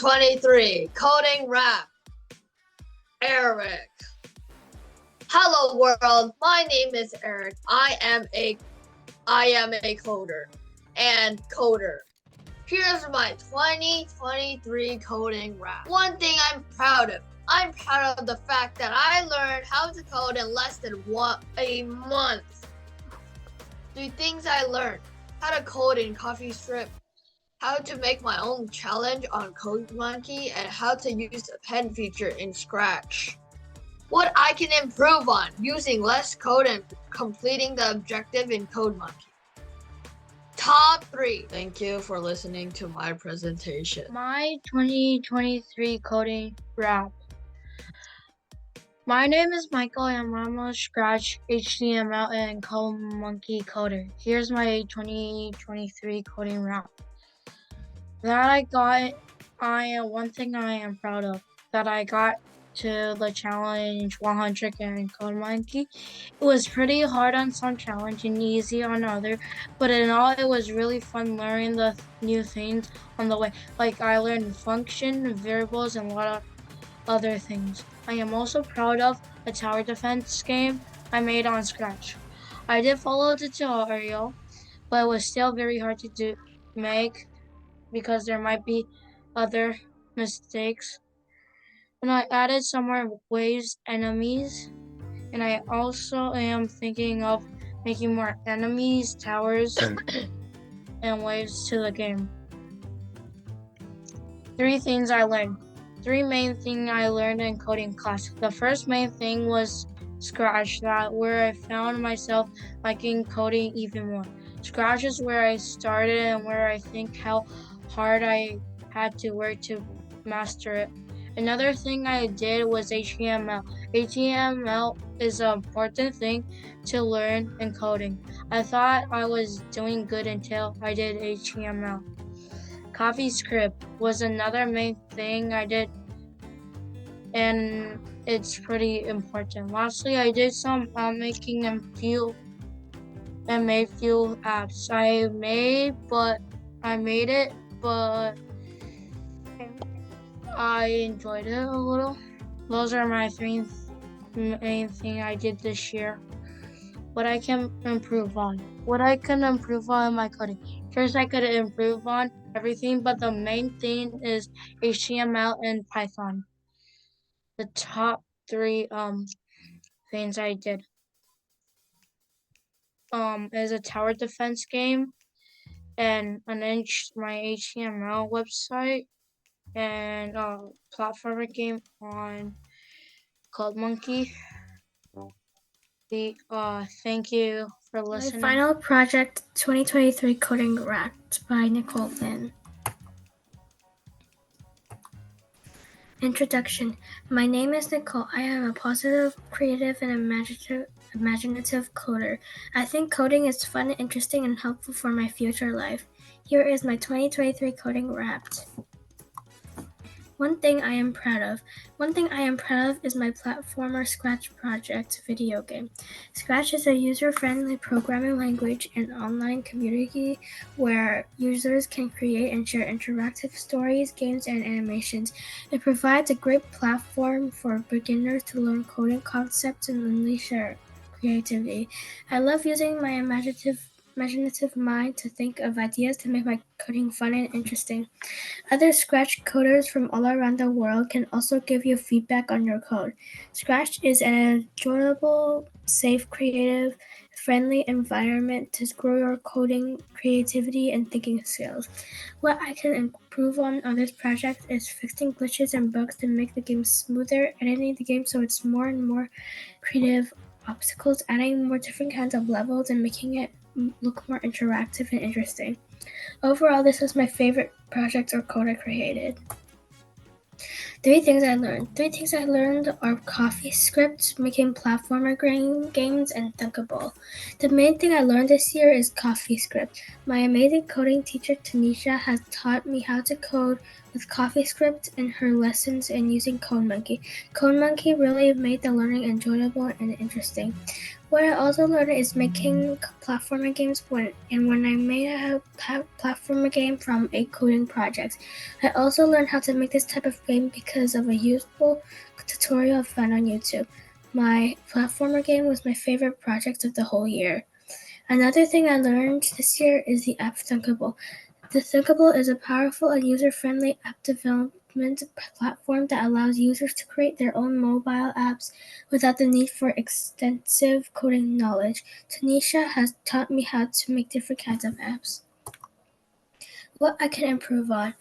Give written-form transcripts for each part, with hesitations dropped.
2023 Coding Wrap. Eric. Hello world, my name is Eric. I am a coder and coder. Here's my 2023 coding wrap. One thing I'm proud of. I'm proud of the fact that I learned how to code in less than a month. 3 things I learned: how to code in CoffeeScript, how to make my own challenge on CodeMonkey, and how to use the pen feature in Scratch. What I can improve on using less code and completing the objective in CodeMonkey. Top 3. Thank you for listening to my presentation. My 2023 coding wrap. My name is Michael and I'm a Scratch, HTML, and CodeMonkey coder. Here's my 2023 coding wrap. One thing I am proud of, that I got to the challenge 100 in CodeMonkey. It was pretty hard on some challenge and easy on other, but in all it was really fun learning the new things on the way. Like I learned function, variables, and a lot of other things. I am also proud of the tower defense game I made on Scratch. I did follow the tutorial, but it was still very hard to make because there might be other mistakes. And I added some more waves enemies, and I also am thinking of making more enemies, towers, and waves to the game. 3 things I learned. 3 main things I learned in coding class. The first main thing was Scratch, where I found myself liking coding even more. Scratch is where I started and where I think how hard I had to work to master it. Another thing I did was HTML. HTML is an important thing to learn in coding. I thought I was doing good until I did HTML. CoffeeScript was another main thing I did, and it's pretty important. Lastly, I did some making and made few apps. I made it, but I enjoyed it a little. Those are my 3 main things I did this year. What I can improve on. What I can improve on my coding. First, I could improve on everything, but the main thing is HTML and Python. The top 3 things I did is a tower defense game and my HTML website and a platformer game on CodeMonkey. Thank you for listening. My final project, 2023 Coding Wrapped by Nicole Lynn. Introduction. My name is Nicole. I am a positive, creative, and imaginative coder. I think coding is fun, interesting, and helpful for my future life. Here is my 2023 Coding Wrapped. One thing I am proud of is my platformer Scratch project video game. Scratch is a user-friendly programming language and online community where users can create and share interactive stories, games, and animations. It provides a great platform for beginners to learn coding concepts and unleash their creativity. I love using my imaginative mind to think of ideas to make my coding fun and interesting. Other Scratch coders from all around the world can also give you feedback on your code. Scratch is an enjoyable, safe, creative, friendly environment to grow your coding creativity and thinking skills. What I can improve on this project is fixing glitches and bugs to make the game smoother, editing the game so it's more and more creative, obstacles, adding more different kinds of levels, and making it look more interactive and interesting. Overall, this was my favorite project or code I created. 3 things I learned are CoffeeScript, making platformer games, and Thunkable. The main thing I learned this year is CoffeeScript. My amazing coding teacher, Tanisha, has taught me how to code with CoffeeScript and her lessons and using CodeMonkey. CodeMonkey really made the learning enjoyable and interesting. What I also learned is making platformer games when I made a platformer game from a coding project. I also learned how to make this type of game because of a useful tutorial I found on YouTube. My platformer game was my favorite project of the whole year. Another thing I learned this year is the app Thunkable. The Thunkable is a powerful and user-friendly app development platform that allows users to create their own mobile apps without the need for extensive coding knowledge. Tanisha has taught me how to make different kinds of apps. What I can improve on.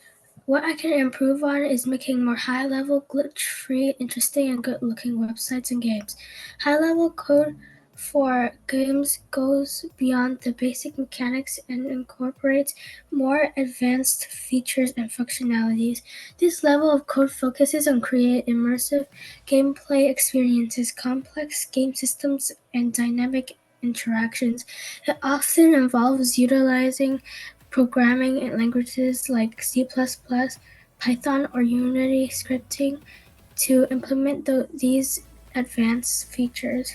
What I can improve on is making more high-level, glitch-free, interesting, and good-looking websites and games. High-level code for games goes beyond the basic mechanics and incorporates more advanced features and functionalities. This level of code focuses on creating immersive gameplay experiences, complex game systems, and dynamic interactions. It often involves utilizing programming in languages like C++, Python, or Unity scripting to implement these advanced features.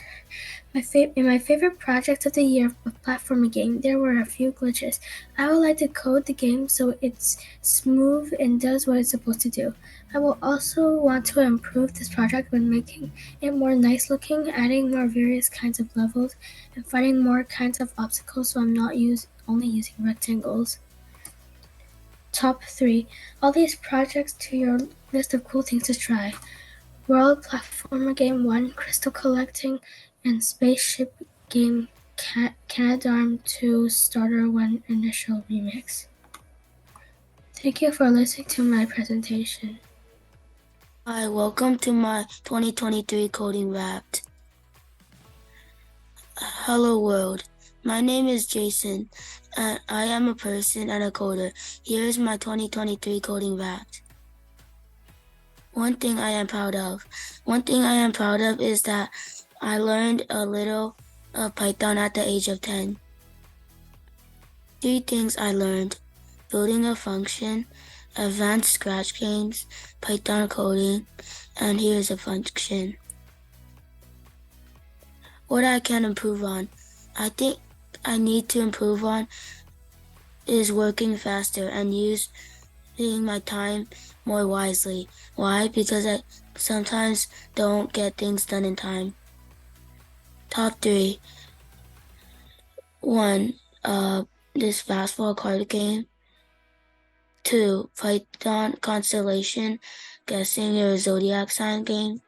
In my favorite project of the year of platforming game, there were a few glitches. I would like to code the game so it's smooth and does what it's supposed to do. I will also want to improve this project when making it more nice looking, adding more various kinds of levels, and finding more kinds of obstacles so I'm not only using rectangles. Top 3. All these projects to your list of cool things to try. World Platformer Game 1, Crystal Collecting, and Spaceship Game Canadarm 2 Starter 1 Initial Remix. Thank you for listening to my presentation. Hi, welcome to my 2023 Coding Wrapped. Hello world, my name is Jason, and I am a person and a coder. Here is my 2023 Coding Wrapped. One thing I am proud of is that I learned a little of Python at the age of 10. 3 things I learned: building a function, advanced Scratch games, Python coding, and here's a function. What I can improve on. I think I need to improve on is working faster and using my time more wisely. Why? Because I sometimes don't get things done in time. Top 3. 1. This fastball card game. 2. Python constellation, guessing your zodiac sign game.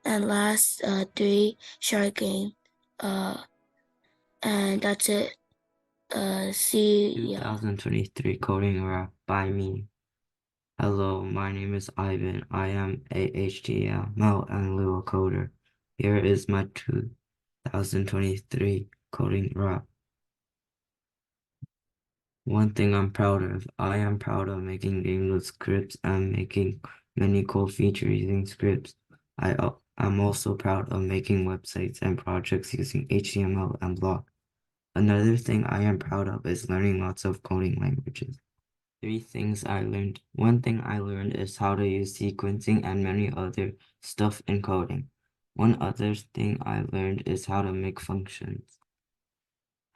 And last, 3. Shark game. And that's it. See ya. 2023 Coding Wrap by me. Hello, my name is Ivan. I am a HTML and Lua coder. Here is my 2023 Coding Wrap. One thing I'm proud of. I am proud of making games with scripts and making many cool features using scripts. I'm also proud of making websites and projects using HTML and block. Another thing I am proud of is learning lots of coding languages. 3 things I learned. One thing I learned is how to use sequencing and many other stuff in coding. One other thing I learned is how to make functions.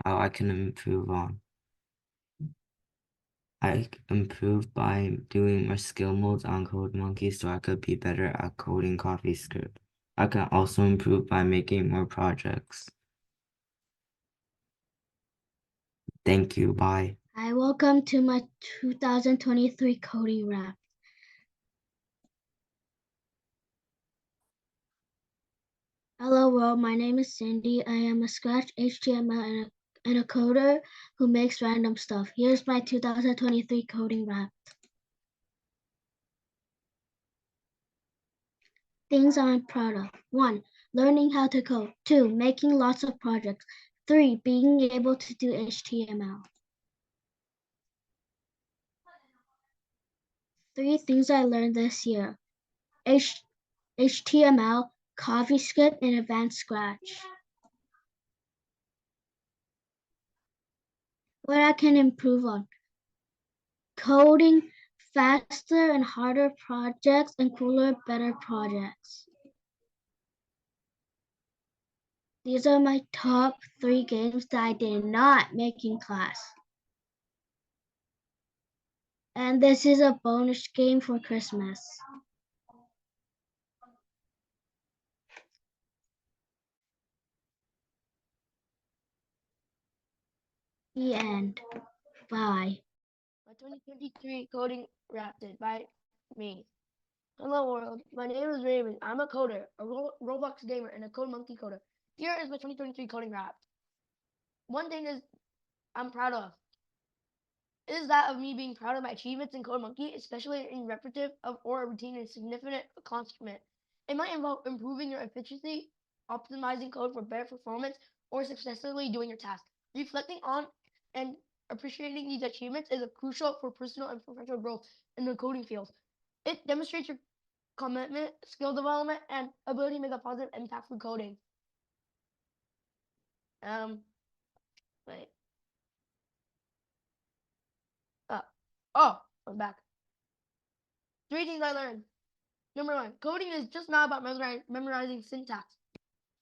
How I can improve on. I improved by doing more skill modes on CodeMonkey so I could be better at coding CoffeeScript. I can also improve by making more projects. Thank you. Bye. Hi, welcome to my 2023 Coding Wrap. Hello world, my name is Cindy. I am a Scratch HTML and a coder who makes random stuff. Here's my 2023 Coding Wrap. Things I'm proud of. 1. Learning how to code. 2. Making lots of projects. 3. Being able to do HTML. 3 things I learned this year. HTML, CoffeeScript, and Advanced Scratch. What I can improve on. Coding faster and harder projects and cooler, better projects. These are my top 3 games that I did not make in class. And this is a bonus game for Christmas. The end. Bye. My 2023 coding wrapped by me. Hello world, my name is Raven. I'm a coder, a Roblox gamer, and a Code Monkey coder. Here is my 2023 coding wrapped. One thing is I'm proud of is that of me being proud of my achievements in Code Monkey, especially in repetitive of or routine and significant accomplishment. It might involve improving your efficiency, optimizing code for better performance, or successfully doing your task. Reflecting on and appreciating these achievements is crucial for personal and professional growth in the coding field. It demonstrates your commitment, skill development, and ability to make a positive impact through coding. Wait. Oh, I'm back. 3 things I learned. Number 1, coding is just not about memorizing syntax.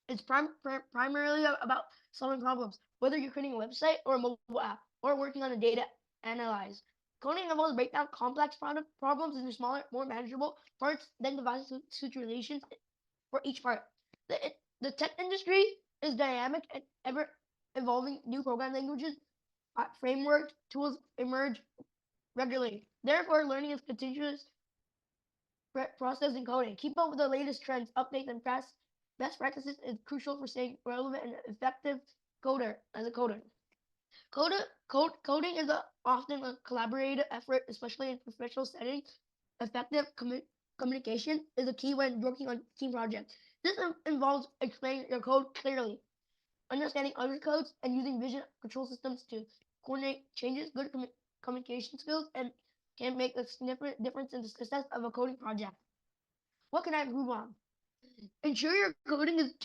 It's primarily about solving problems, whether you're creating a website or a mobile app, or working on a data analyze. Coding involves break down complex problems into smaller, more manageable parts, then devise situations for each part. The tech industry is dynamic and ever evolving. New program languages, frameworks, tools emerge regularly. Therefore, learning is continuous process in coding. Keep up with the latest trends, updates, and best practices is crucial for staying relevant and effective coder as a coder. Coding is often a collaborative effort, especially in professional settings. Effective communication is a key when working on team projects. This involves explaining your code clearly, understanding other codes, and using vision control systems to coordinate changes. Good communication skills and can make a significant difference in the success of a coding project. What can I improve on? Ensure your coding is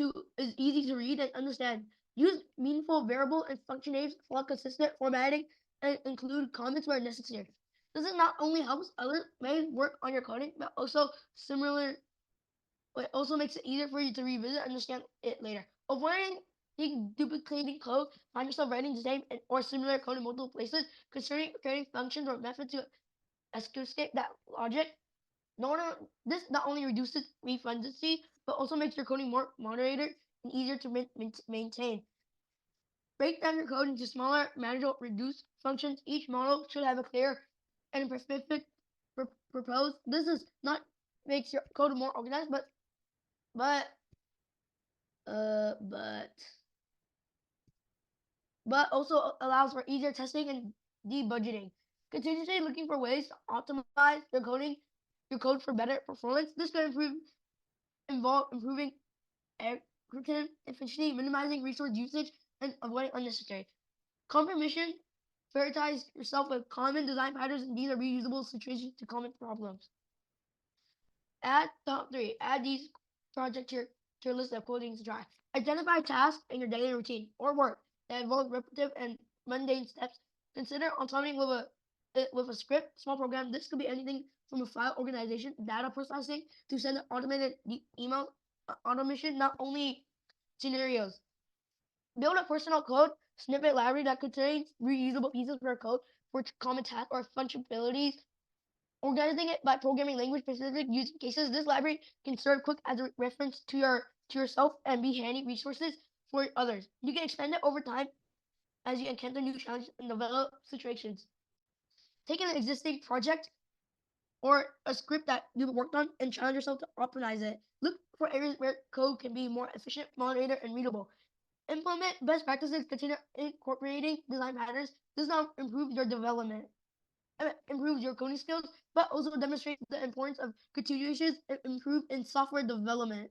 easy to read and understand. Use meaningful variable and function names, follow consistent formatting, and include comments where necessary. This is not only helps others may work on your coding, but it also makes it easier for you to revisit and understand it later. Avoiding duplicating code, find yourself writing the same or similar code in multiple places, considering creating functions or methods to escape that logic. This not only reduces redundancy, but also makes your coding more moderated and easier to maintain. Break down your code into smaller, manageable, reduced functions. Each model should have a clear and specific purpose. This is not makes your code more organized, but also allows for easier testing and debugging. Continuously looking for ways to optimize your code for better performance. This could involve improving efficiency, minimizing resource usage, and avoiding unnecessary. Compromission, prioritize yourself with common design patterns, and these are reusable situations to common problems. Add top 3. Add these projects to your list of coding to try. Identify tasks in your daily routine or work that involve repetitive and mundane steps. Consider automating with a script, small program. This could be anything from a file organization, data processing, to send an automated email automation, not only scenarios. Build a personal code snippet library that contains reusable pieces for code for common tasks or functionalities. Organizing it by programming language specific use cases. This library can serve quick as a reference to yourself and be handy resources for others. You can expand it over time as you encounter new challenges and develop situations. Take an existing project or a script that you've worked on and challenge yourself to optimize it. Look for areas where code can be more efficient, moderated, and readable. Implement best practices, consider incorporating design patterns. This not improve your development. Improves your coding skills, but also demonstrates the importance of continuous and improve in software development.